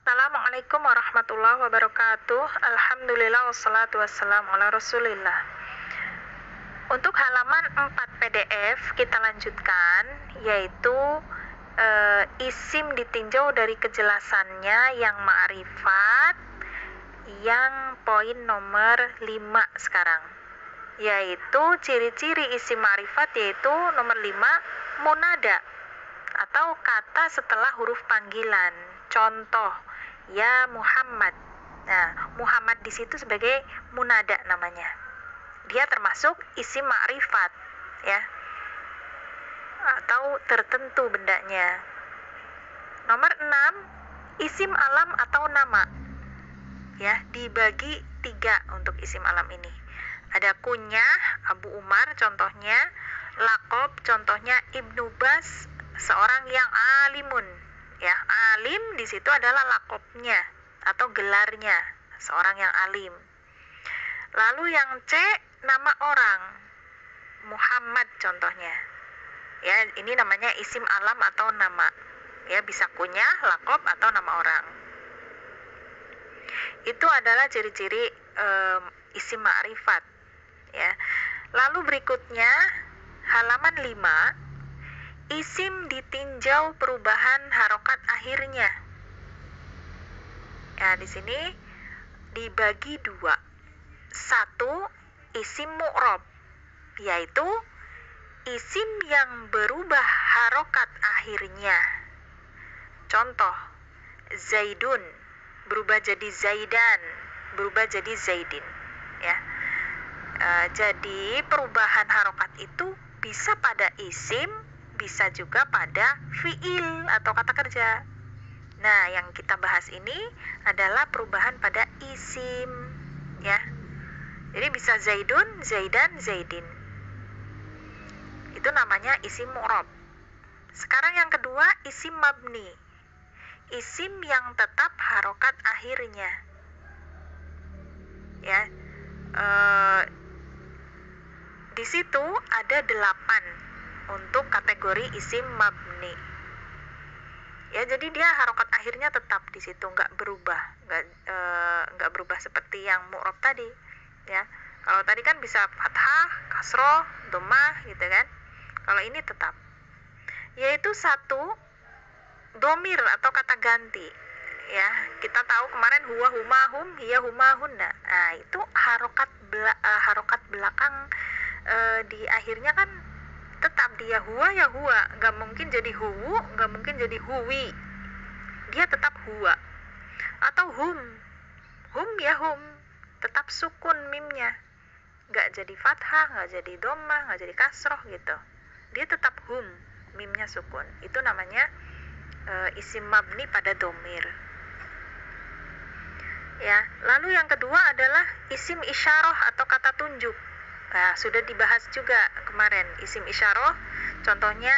Assalamualaikum warahmatullahi wabarakatuh. Alhamdulillah wassalatu wassalamu ala rasulillah. Untuk halaman 4 PDF kita lanjutkan, yaitu isim ditinjau dari kejelasannya yang ma'rifat, yang poin nomor 5 sekarang, yaitu ciri-ciri isim ma'rifat, yaitu nomor 5, munada atau kata setelah huruf panggilan. Contoh, ya Muhammad. Nah, Muhammad di situ sebagai munada namanya. Dia termasuk isim ma'rifat, ya. Atau tertentu bendanya. Nomor 6, isim alam atau nama. Ya, dibagi 3 untuk isim alam ini. Ada kunyah, Abu Umar contohnya, lakob contohnya Ibnu Bas, seorang yang alimun. Ya, alim di situ adalah lakopnya atau gelarnya, seorang yang alim. Lalu yang C, nama orang, Muhammad contohnya. Ya, ini namanya isim alam atau nama. Ya, bisa kunyah, lakop atau nama orang. Itu adalah ciri-ciri isim ma'rifat. Ya. Lalu berikutnya halaman 5. Isim ditinjau perubahan harokat akhirnya. Ya, di sini dibagi 2. 1, isim mu'rob, yaitu isim yang berubah harokat akhirnya. Contoh, Zaidun berubah jadi Zaidan, berubah jadi Zaidin. Ya. Jadi perubahan harokat itu bisa pada isim, bisa juga pada fiil atau kata kerja. Nah, yang kita bahas ini adalah perubahan pada isim, ya. Jadi bisa Zaidun, Zaidan, Zaidin. Itu namanya isim mu'rob. Sekarang yang kedua, isim mabni. Isim yang tetap harokat akhirnya. Ya. Di situ ada 8 untuk kategori isim mabni. Ya, jadi dia harokat akhirnya tetap di situ, nggak berubah, nggak berubah seperti yang mu'rob tadi. Ya, kalau tadi kan bisa fathah, kasroh, dhammah, gitu kan. Kalau ini tetap. Yaitu 1, domir atau kata ganti. Ya, kita tahu kemarin huwa, huma, hum, hiya, huma, hunna. Nah, itu harokat belakang di akhirnya kan tetap dia huwa ya huwa, nggak mungkin jadi huwu, nggak mungkin jadi huwi, dia tetap huwa. Atau hum ya hum, tetap sukun mimnya, nggak jadi fathah, nggak jadi dhammah, nggak jadi kasroh gitu, dia tetap hum, mimnya sukun. Itu namanya isim mabni pada domir. Ya, lalu yang kedua adalah isim isyarah atau kata tunjuk. Nah, sudah dibahas juga kemarin isim isyarah, contohnya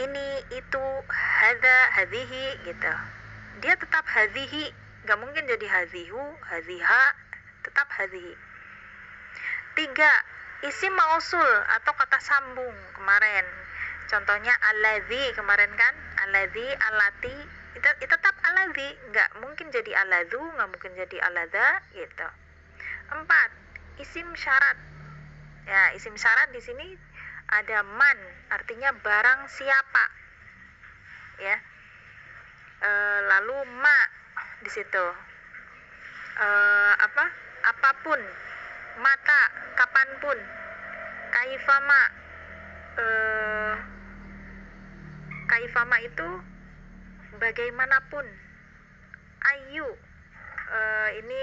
ini, itu, hadza, hadhihi gitu. Dia tetap hadhihi, nggak mungkin jadi hadhihu, hadhiha, tetap hadhihi. 3, isim mausul atau kata sambung kemarin. Contohnya alladzi kemarin kan, alladzi, allati, itu tetap alladzi, nggak mungkin jadi alladzu, nggak mungkin jadi alladza gitu. 4, isim syarat. Ya, isim syarat di sini ada man, artinya barang siapa. Ya. Lalu ma di situ. Apapun. Mata, kapanpun. Kaifama. Kaifama itu bagaimanapun. Ayu. Ini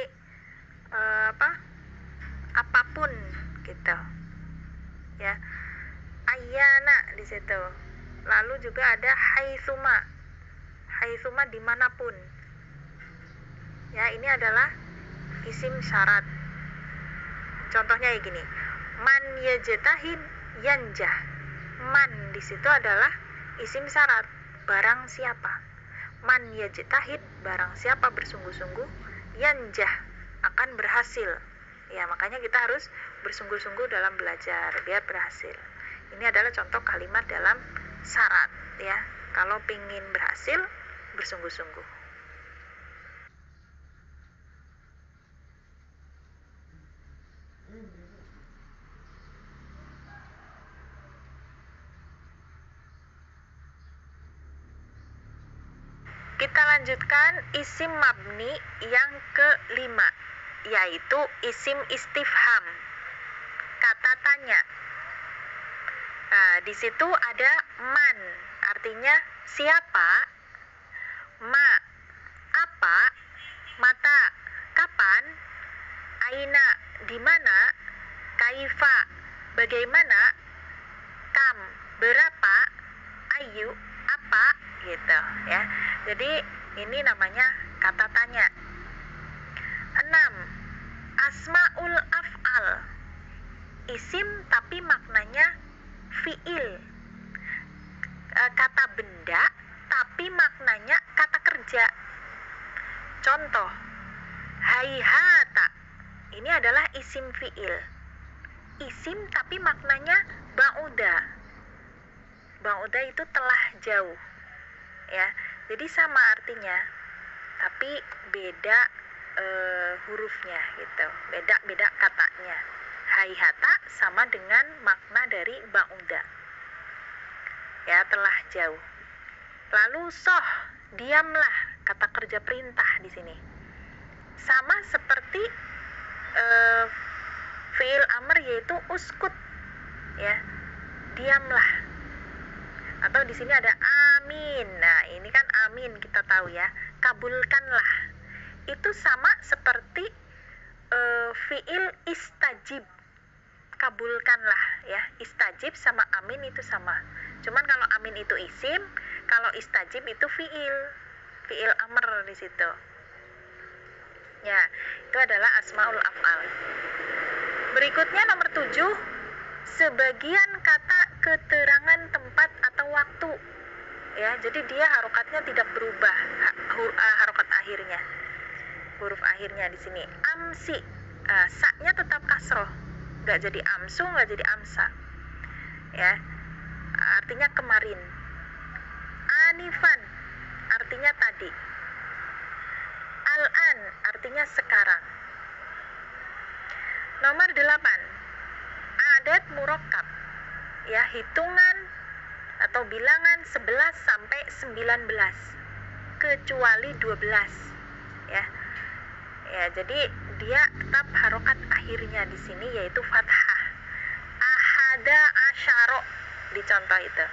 apapun gitu. Ya. Ayyana di situ. Lalu juga ada haitsuma. Haitsuma dimanapun. Ya, ini adalah isim syarat. Contohnya kayak gini. Man yajtahid yanjah. Man di situ adalah isim syarat, barang siapa. Man yajtahid, barang siapa bersungguh-sungguh, yanjah, akan berhasil. Ya, makanya kita harus bersungguh-sungguh dalam belajar biar berhasil. Ini adalah contoh kalimat dalam syarat, ya. Kalau pingin berhasil, bersungguh-sungguh. Kita lanjutkan isim mabni yang kelima, yaitu isim istifham, kata tanya. Nah, di situ ada man, artinya siapa, ma, apa, mata, kapan, aina, di mana, kaifa, bagaimana, kam, berapa, ayu, apa, gitu ya. Jadi ini namanya kata tanya. 6. Asmaul af'al, isim tapi maknanya fi'il, kata benda tapi maknanya kata kerja. Contoh, haihata, ini adalah isim fi'il, isim tapi maknanya ba'uda. Ba'uda itu telah jauh ya, jadi sama artinya tapi beda hurufnya gitu, beda katanya. Haihata sama dengan makna dari ba'uda ya, telah jauh. Lalu soh, diamlah, kata kerja perintah di sini. Sama seperti fi'il amr yaitu uskut ya, diamlah. Atau di sini ada amin. Nah, ini kan amin kita tahu ya, kabulkanlah. Itu sama seperti fi'il istajib, kabulkanlah ya. Istajib sama amin itu sama. Cuman kalau amin itu isim, kalau istajib itu fi'il amr di situ. Ya, itu adalah asmaul af'al. Berikutnya nomor 7, sebagian kata keterangan tempat atau waktu. Ya, jadi dia harokatnya tidak berubah, harokat akhirnya. Huruf akhirnya di sini. Amsi, sa-nya tetap kasroh. Enggak jadi amsu, enggak jadi amsa. Ya. Artinya kemarin. Anifan, artinya tadi. Al-an, artinya sekarang. Nomor 8, adat murakkab, ya, hitungan atau bilangan 11 sampai 19 kecuali 12 ya. Ya, jadi dia tetap harokat akhirnya di sini yaitu fathah. Ahada asyaro di contoh itu.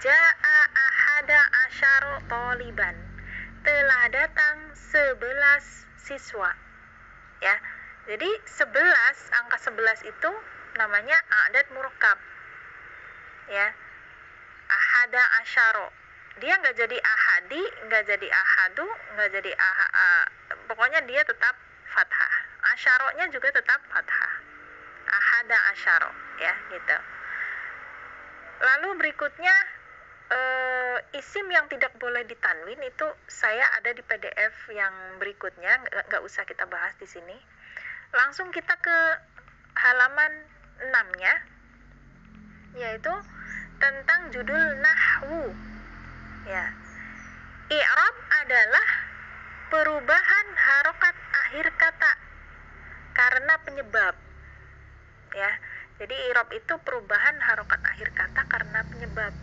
Ja'a ahada asyaro toliban, telah datang 11 siswa ya. Jadi 11, angka 11 itu namanya adat murakkab ya. Ahada asyaro, dia nggak jadi ahadi, nggak jadi ahadu, nggak jadi pokoknya dia tetap fathah. Asyaronya juga tetap fathah. Ahada asyaro ya gitu. Lalu berikutnya isim yang tidak boleh ditanwin itu saya ada di PDF yang berikutnya, nggak usah kita bahas di sini. Langsung kita ke halaman 6-nya, yaitu tentang judul nahwu ya. I'rab adalah perubahan harokat akhir kata karena penyebab ya. Jadi i'rab itu perubahan harokat akhir kata karena penyebab.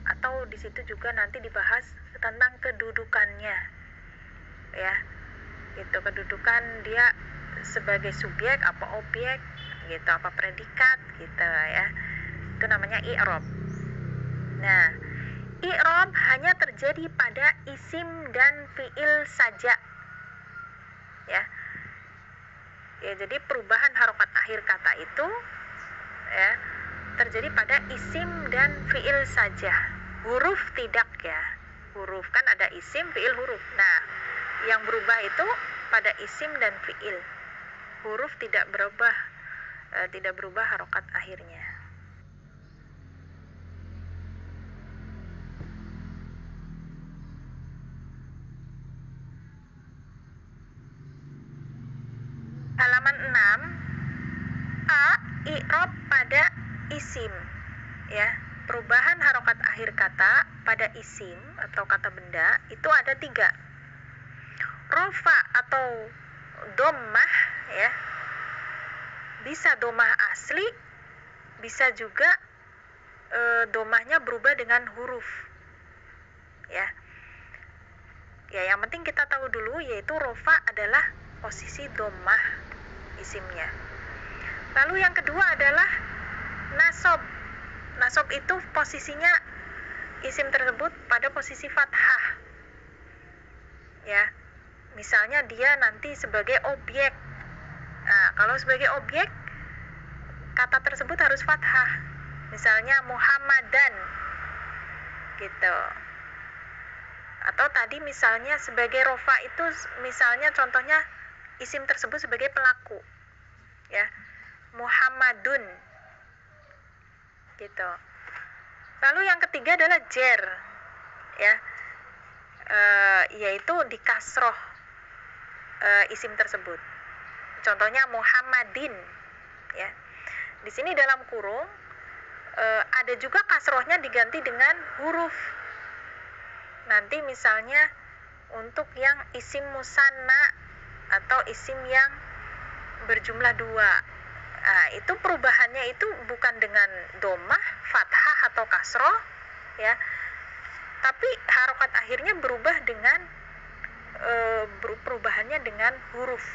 Atau di situ juga nanti dibahas tentang kedudukannya ya. Itu kedudukan dia sebagai subjek, apa objek gitu, apa predikat gitu ya. Itu namanya i'rab. Nah, i'rab hanya terjadi pada isim dan fi'il saja ya. Ya, jadi perubahan harokat akhir kata itu ya terjadi pada isim dan fi'il saja. Huruf tidak ya. Huruf kan ada isim, fi'il, huruf. Nah, yang berubah itu pada isim dan fi'il. Huruf tidak berubah harokat akhirnya. Halaman 6, A, i'rab pada isim ya. Perubahan harokat akhir kata pada isim atau kata benda itu ada 3. Rofa atau dhammah ya, bisa dhammah asli, bisa juga dhammahnya berubah dengan huruf ya. Ya, yang penting kita tahu dulu yaitu rofa adalah posisi dhammah isimnya. Lalu yang kedua adalah nasab. Nasab itu posisinya isim tersebut pada posisi fathah. Ya. Misalnya dia nanti sebagai objek. Nah, kalau sebagai objek kata tersebut harus fathah. Misalnya Muhammadan. Gitu. Atau tadi misalnya sebagai rofa itu misalnya contohnya isim tersebut sebagai pelaku. Ya. Muhammadun. Gitu. Lalu yang ketiga adalah jer. Ya. Yaitu di kasroh isim tersebut. Contohnya Muhammadin. Ya. Di sini dalam kurung ada juga kasrohnya diganti dengan huruf. Nanti misalnya untuk yang isim musanna atau isim yang berjumlah 2. Nah, itu perubahannya itu bukan dengan dhammah, fathah atau kasroh, ya. Tapi harokat akhirnya berubah dengan perubahannya dengan huruf.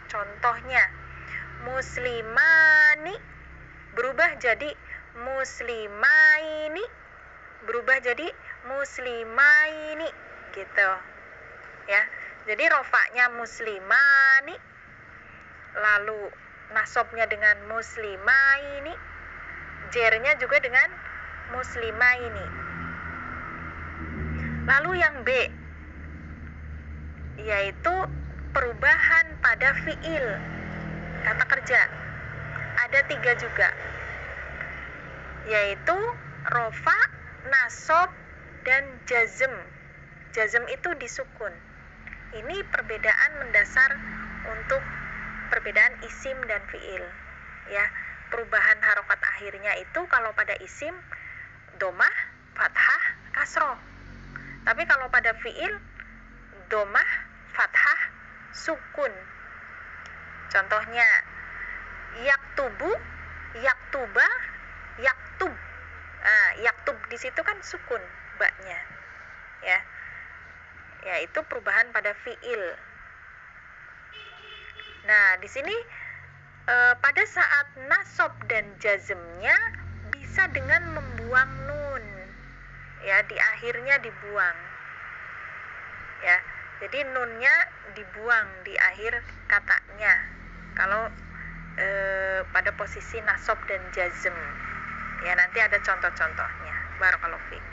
Contohnya muslimani berubah jadi muslimaini, berubah jadi muslimaini, gitu. Ya. Jadi rofaknya muslimani, lalu nasabnya dengan muslimaini, jernya juga dengan muslimaini. Lalu yang B, yaitu perubahan pada fiil, kata kerja. Ada 3 juga, yaitu rofa, nasab, dan jazm. Jazm itu disukun. Ini perbedaan mendasar untuk perbedaan isim dan fiil. Ya, perubahan harokat akhirnya itu kalau pada isim dhammah, fathah, kasroh. Tapi kalau pada fiil dhammah, fathah, sukun. Contohnya yaktubu, yaktuba, yaktub. Nah, yaktub di situ kan sukun baknya. Ya. Ya, itu perubahan pada fiil. Nah, di sini pada saat nasab dan jazmnya bisa dengan membuang nun. Ya, di akhirnya dibuang. Ya. Jadi nunnya dibuang di akhir katanya. Kalau pada posisi nasab dan jazm. Ya, nanti ada contoh-contohnya. Barakallahu fiik.